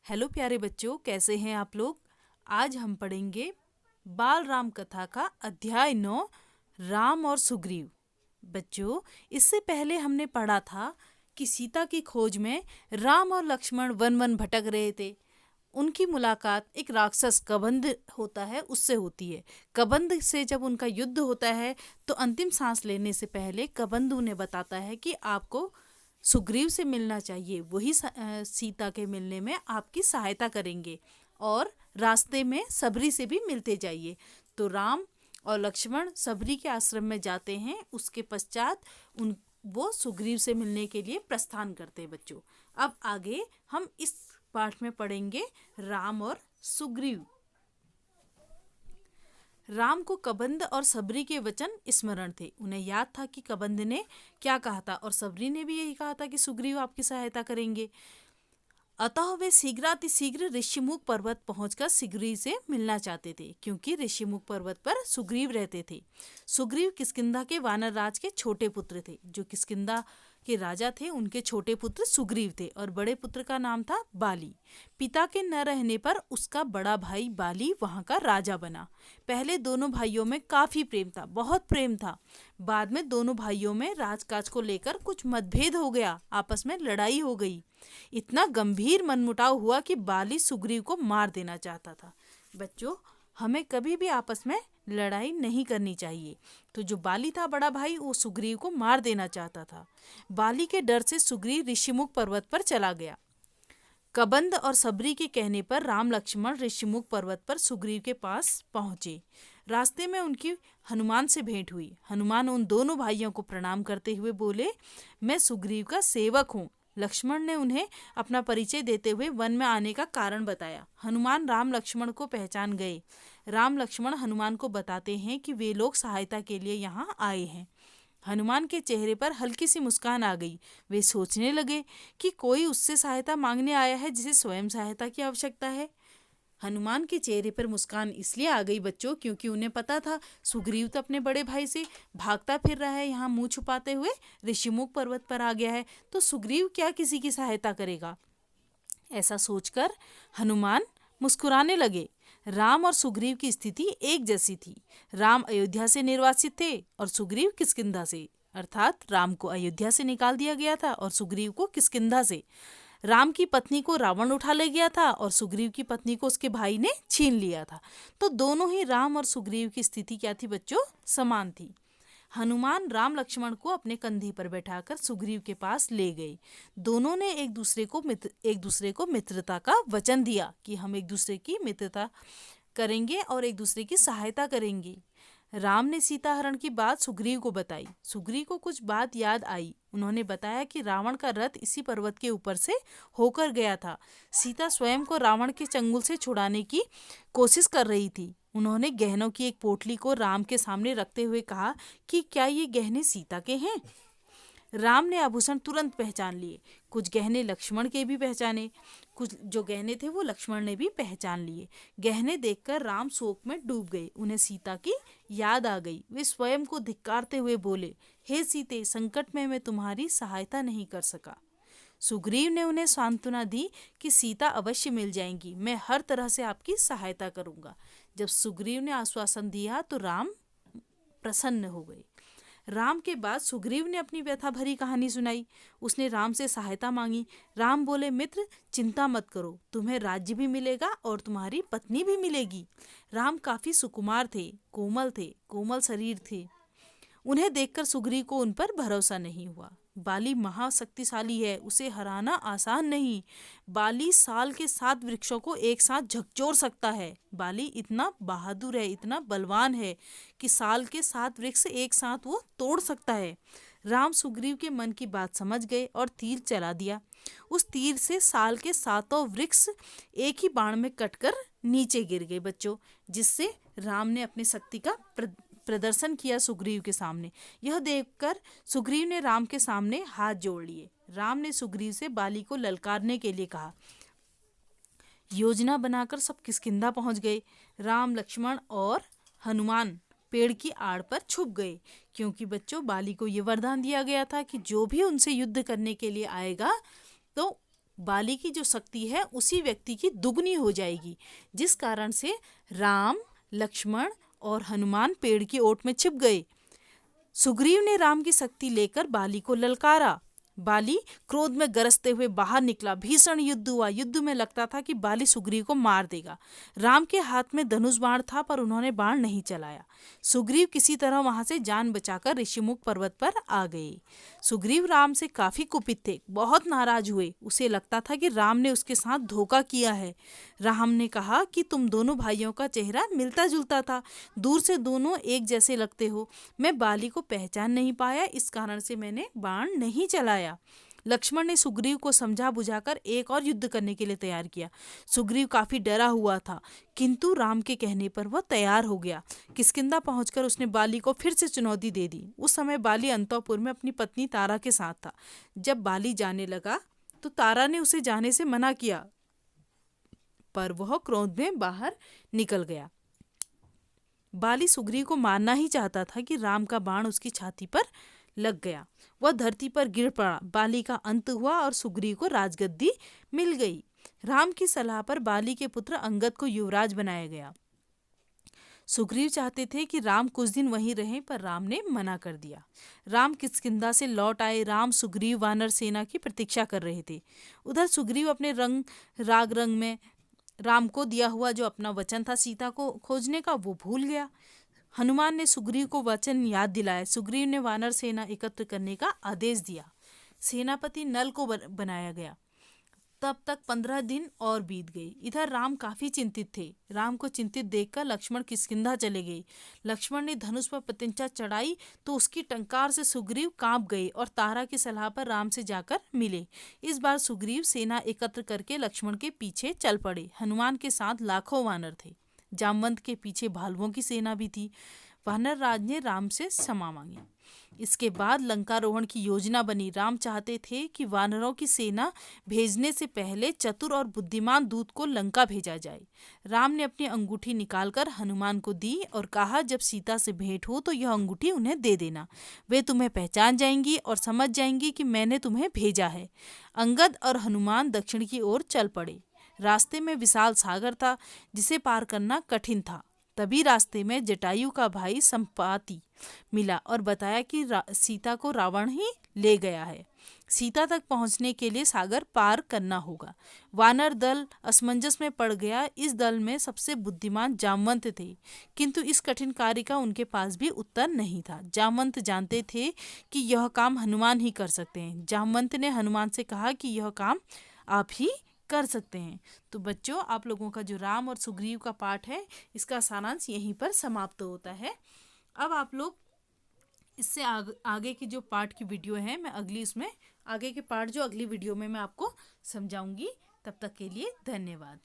Hello प्यारे बच्चों, कैसे हैं आप लोग। आज हम पढ़ेंगे बाल राम कथा का अध्याय 9 राम और सुग्रीव। बच्चों, इससे पहले हमने पढ़ा था कि सीता की खोज में राम और लक्ष्मण वन वन भटक रहे थे। उनकी मुलाकात एक राक्षस कबंध होता है उससे होती है। कबंध से जब उनका युद्ध होता है तो अंतिम सांस लेने से पहले कबंध उन्हें बताता है कि आपको सुग्रीव से मिलना चाहिए, वही सीता के मिलने में आपकी सहायता करेंगे और रास्ते में सबरी से भी मिलते जाइए। तो राम और लक्ष्मण सबरी के आश्रम में जाते हैं। उसके पश्चात वो सुग्रीव से मिलने के लिए प्रस्थान करते हैं। बच्चों, अब आगे हम इस पाठ में पढ़ेंगे राम और सुग्रीव। राम को कबंध और सबरी के वचन स्मरण थे। उन्हें याद था कि कबंध ने क्या कहा था और सबरी ने भी यही कहा था कि सुग्रीव आपकी सहायता करेंगे। अतः वे शीघ्रातिशीघ्र ऋषिमुख पर्वत पहुंचकर सुग्रीव से मिलना चाहते थे, क्योंकि ऋषिमुख पर्वत पर सुग्रीव रहते थे। सुग्रीव किष्किंधा के वानर राज के छोटे पुत्र थे। जो किष्किंधा के राजा थे उनके छोटे पुत्र सुग्रीव थे और बड़े पुत्र का नाम था बाली। पिता के न रहने पर उसका बड़ा भाई बाली वहां का राजा बना। पहले दोनों भाइयों में काफी प्रेम था, बहुत प्रेम था। बाद में दोनों भाइयों में राजकाज को लेकर कुछ मतभेद हो गया, आपस में लड़ाई हो गई। इतना गंभीर मनमुटाव हुआ कि बाली सुग्रीव को मार देना चाहता था। बच्चों, हमें कभी भी आपस में लड़ाई नहीं करनी चाहिए। तो जो बाली था बड़ा भाई, वो सुग्रीव को मार देना चाहता था। बाली के डर से सुग्रीव ऋषिमुख पर्वत पर चला गया। कबंध और सबरी के कहने पर राम लक्ष्मण ऋषिमुख पर्वत पर सुग्रीव के पास पहुंचे। रास्ते में उनकी हनुमान से भेंट हुई। हनुमान उन दोनों भाइयों को प्रणाम करते हुए बोले, मैं सुग्रीव का सेवक हूँ। लक्ष्मण ने उन्हें अपना परिचय देते हुए वन में आने का कारण बताया। हनुमान राम लक्ष्मण को पहचान गए। राम लक्ष्मण हनुमान को बताते हैं कि वे लोग सहायता के लिए यहाँ आए हैं। हनुमान के चेहरे पर हल्की सी मुस्कान आ गई। वे सोचने लगे कि कोई उससे सहायता मांगने आया है जिसे स्वयं सहायता की आवश्यकता है। हनुमान के चेहरे पर मुस्कान इसलिए आ गई बच्चों, क्योंकि उन्हें पता था सुग्रीव तो अपने बड़े भाई से भागता फिर रहा है, यहाँ मुंह छुपाते हुए ऋषिमुख पर्वत पर आ गया है, तो सुग्रीव क्या किसी की सहायता करेगा। ऐसा सोचकर हनुमान मुस्कुराने लगे। राम और सुग्रीव की स्थिति एक जैसी थी। राम अयोध्या से निर्वासित थे और सुग्रीव किष्किंधा से, अर्थात राम को अयोध्या से निकाल दिया गया था और सुग्रीव को किष्किंधा से। राम की पत्नी को रावण उठा ले गया था और सुग्रीव की पत्नी को उसके भाई ने छीन लिया था। तो दोनों ही राम और सुग्रीव की स्थिति क्या थी बच्चों? समान थी। हनुमान राम लक्ष्मण को अपने कंधे पर बैठाकर सुग्रीव के पास ले गए। दोनों ने एक दूसरे को मित्रता का वचन दिया कि हम एक दूसरे की मित्रता करेंगे और एक दूसरे की सहायता करेंगे। राम ने सीता हरण की बात सुग्रीव को बताई। सुग्रीव को कुछ बात याद आई। उन्होंने बताया कि रावण का रथ इसी पर्वत के ऊपर से होकर गया था। सीता स्वयं को रावण के चंगुल से छुड़ाने की कोशिश कर रही थी। उन्होंने गहनों की एक पोटली को राम के सामने रखते हुए कहा कि क्या ये गहने सीता के हैं? राम ने आभूषण तुरंत पहचान लिए। कुछ गहने लक्ष्मण के भी पहचाने, कुछ जो गहने थे वो लक्ष्मण ने भी पहचान लिए। गहने देखकर राम शोक में डूब गए। उन्हें सीता की याद आ गई। वे स्वयं को धिक्कारते हुए बोले, हे सीते, संकट में मैं तुम्हारी सहायता नहीं कर सका। सुग्रीव ने उन्हें सांत्वना दी कि सीता अवश्य मिल जाएंगी, मैं हर तरह से आपकी सहायता करूंगा। जब सुग्रीव ने आश्वासन दिया तो राम प्रसन्न हो गए। राम के बाद सुग्रीव ने अपनी व्यथा भरी कहानी सुनाई। उसने राम से सहायता मांगी। राम बोले, मित्र, चिंता मत करो, तुम्हें राज्य भी मिलेगा और तुम्हारी पत्नी भी मिलेगी। राम काफी सुकुमार थे, कोमल शरीर थे। उन्हें देखकर सुग्रीव को उन पर भरोसा नहीं हुआ। बाली महाशक्तिशाली है, उसे हराना आसान नहीं। बाली साल के 7 वृक्षों को एक साथ झकझोर सकता है। बाली इतना बहादुर है, इतना बलवान है कि साल के 7 वृक्ष एक साथ वो तोड़ सकता है। राम सुग्रीव के मन की बात समझ गए और तीर चला दिया। उस तीर से साल के 7 वृक्ष एक ही बाण में कटकर नीचे गिर गए बच्चों, जिससे राम ने अपनी शक्ति का प्रदर्शन किया सुग्रीव के सामने। यह देखकर सुग्रीव ने राम के सामने हाथ जोड़ लिए। राम ने सुग्रीव से बाली को ललकारने के लिए कहा। योजना बनाकर सब किष्किंधा पहुंच गए। राम, लक्ष्मण और हनुमान पेड़ की आड़ पर छुप गए, क्योंकि बच्चों बाली को यह वरदान दिया गया था कि जो भी उनसे युद्ध करने के लिए आएगा तो बाली की जो शक्ति है उसी व्यक्ति की दुगनी हो जाएगी, जिस कारण से राम, लक्ष्मण और हनुमान पेड़ की ओट में छिप गए। सुग्रीव ने राम की शक्ति लेकर बाली को ललकारा। बाली क्रोध में गरजते हुए बाहर निकला। भीषण युद्ध हुआ। युद्ध में लगता था कि बाली सुग्रीव को मार देगा। राम के हाथ में धनुष बाण था, पर उन्होंने बाण नहीं चलाया। सुग्रीव किसी तरह वहां से जान बचाकर ऋषिमुख पर्वत पर आ गए। सुग्रीव राम से काफी कुपित थे, बहुत नाराज हुए। उसे लगता था कि राम ने उसके साथ धोखा किया है। राम ने कहा कि तुम दोनों भाइयों का चेहरा मिलता जुलता था, दूर से दोनों एक जैसे लगते हो। मैं बाली को पहचान नहीं पाया, इस कारण से मैंने बाण नहीं चलाया। लक्ष्मण ने सुग्रीव को समझा बुझाकर एक और युद्ध करने के लिए तैयार किया। सुग्रीव काफी डरा हुआ था, किंतु राम के कहने पर वह तैयार हो गया। किष्किंधा पहुंचकर उसने बाली को फिर से चुनौती दे दी। उस समय बाली अंतःपुर में अपनी पत्नी तारा के साथ था। जब बाली जाने लगा तो तारा ने उसे जाने से मना किया, पर वह क्रोध में बाहर निकल गया। बाली सुग्रीव को मारना ही चाहता था कि राम का बाण उसकी छाती पर लग गया। वह धरती पर गिर पड़ा। बाली का अंत हुआ और सुग्रीव को राजगद्दी मिल गई। राम की सलाह पर बाली के पुत्र अंगद को युवराज बनाया गया। सुग्रीव चाहते थे कि राम कुछ दिन वहीं रहें, पर राम ने मना कर दिया। राम किष्किंधा से लौट आए। राम सुग्रीव वानर सेना की प्रतीक्षा कर रहे थे। उधर सुग्रीव अपने रंग में राम को दिया हुआ जो अपना वचन था सीता को खोजने का, वो भूल गया। हनुमान ने सुग्रीव को वचन याद दिलाया। सुग्रीव ने वानर सेना एकत्र करने का आदेश दिया। सेनापति नल को बनाया गया। तब तक 15 दिन और बीत गए। इधर राम काफी चिंतित थे। राम को चिंतित देखकर लक्ष्मण किष्किंधा चले गए। लक्ष्मण ने धनुष पर प्रत्यंचा चढ़ाई तो उसकी टंकार से सुग्रीव कांप गए और तारा की सलाह पर राम से जाकर मिले। इस बार सुग्रीव सेना एकत्र करके लक्ष्मण के पीछे चल पड़े। हनुमान के साथ लाखों वानर थे। जामवंत के पीछे भालुओं की सेना भी थी। वानर राज ने राम से क्षमा मांगी। इसके बाद लंकारोहण की योजना बनी। राम चाहते थे कि वानरों की सेना भेजने से पहले चतुर और बुद्धिमान दूत को लंका भेजा जाए। राम ने अपनी अंगूठी निकालकर हनुमान को दी और कहा, जब सीता से भेंट हो तो यह अंगूठी उन्हें दे देना। वे तुम्हें पहचान जाएंगी और समझ जाएंगी कि मैंने तुम्हें भेजा है। अंगद और हनुमान दक्षिण की ओर चल पड़े। रास्ते में विशाल सागर था, जिसे पार करना कठिन था। तभी रास्ते में जटायु का भाई संपाति मिला और बताया कि सीता को रावण ही ले गया है। सीता तक पहुंचने के लिए सागर पार करना होगा। वानर दल असमंजस में पड़ गया। इस दल में सबसे बुद्धिमान जामवंत थे, किंतु इस कठिन कार्य का उनके पास भी उत्तर नहीं था। जामवंत जानते थे कि यह काम हनुमान ही कर सकते हैं। जामवंत ने हनुमान से कहा कि यह काम आप ही कर सकते हैं। तो बच्चों, आप लोगों का जो राम और सुग्रीव का पाठ है, इसका सारांश यहीं पर समाप्त होता है। अब आप लोग इससे आगे की जो पाठ की वीडियो है, मैं आगे के पाठ जो अगली वीडियो में मैं आपको समझाऊंगी। तब तक के लिए धन्यवाद।